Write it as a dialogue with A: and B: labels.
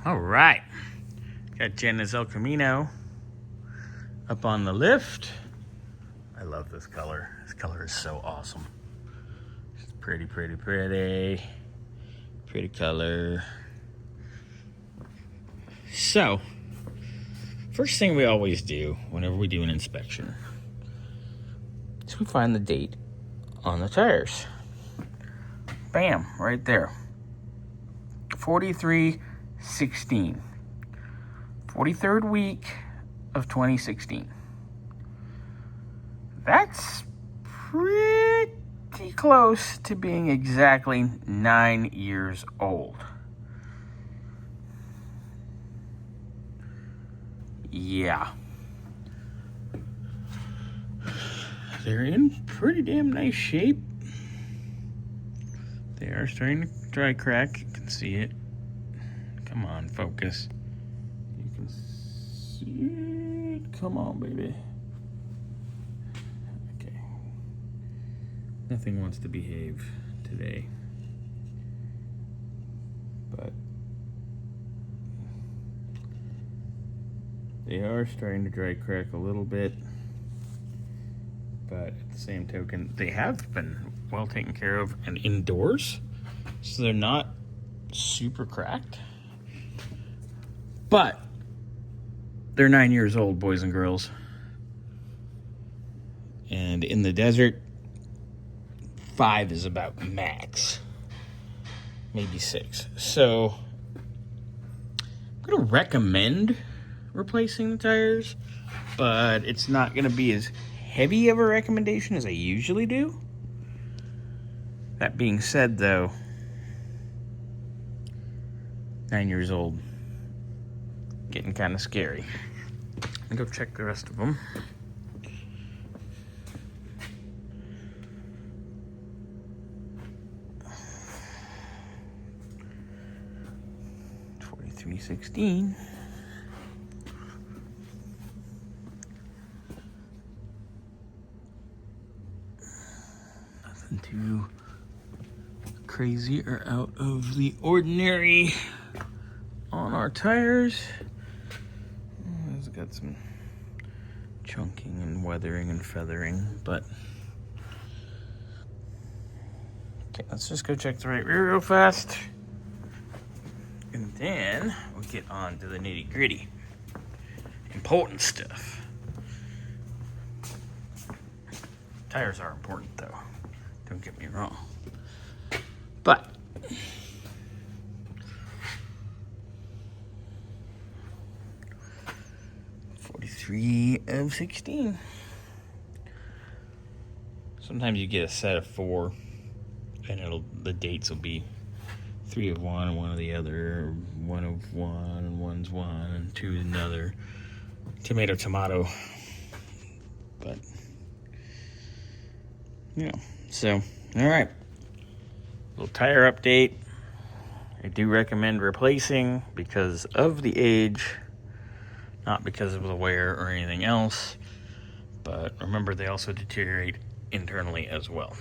A: All right, got Jeanna's El Camino up on the lift. I love this color. This color is so awesome. It's pretty, pretty, pretty. Pretty color. So, first thing we always do whenever we do an inspection is we find the date on the tires. Bam, right there. 43/16. 43rd week of 2016. That's pretty close to being exactly 9 years old. Yeah. They're in pretty damn nice shape. They are starting to dry crack. You can see it. Come on, focus. You can see it. Come on, baby. Okay. Nothing wants to behave today. But they are starting to dry crack a little bit. But at the same token, they have been well taken care of and indoors. So they're not super cracked. But they're 9 years old, boys and girls. And in the desert, 5 is about max. Maybe 6. So I'm going to recommend replacing the tires, but it's not going to be as heavy of a recommendation as I usually do. That being said, though, 9 years old, getting kind of scary. Let me go check the rest of them. $43.16. Nothing too crazy or out of the ordinary on our tires. It's got some chunking and weathering and feathering, but okay, let's just go check the right rear real fast, and then we'll get on to the nitty gritty, important stuff. Tires are important, though. Don't get me wrong. But 43/16. Sometimes you get a set of 4, and the dates will be 3 of one and 1 of the other, 1 of one and 1's one and 2 another. Tomato. But so all right. Little tire update. I do recommend replacing because of the age, not because of the wear or anything else. But remember, they also deteriorate internally as well.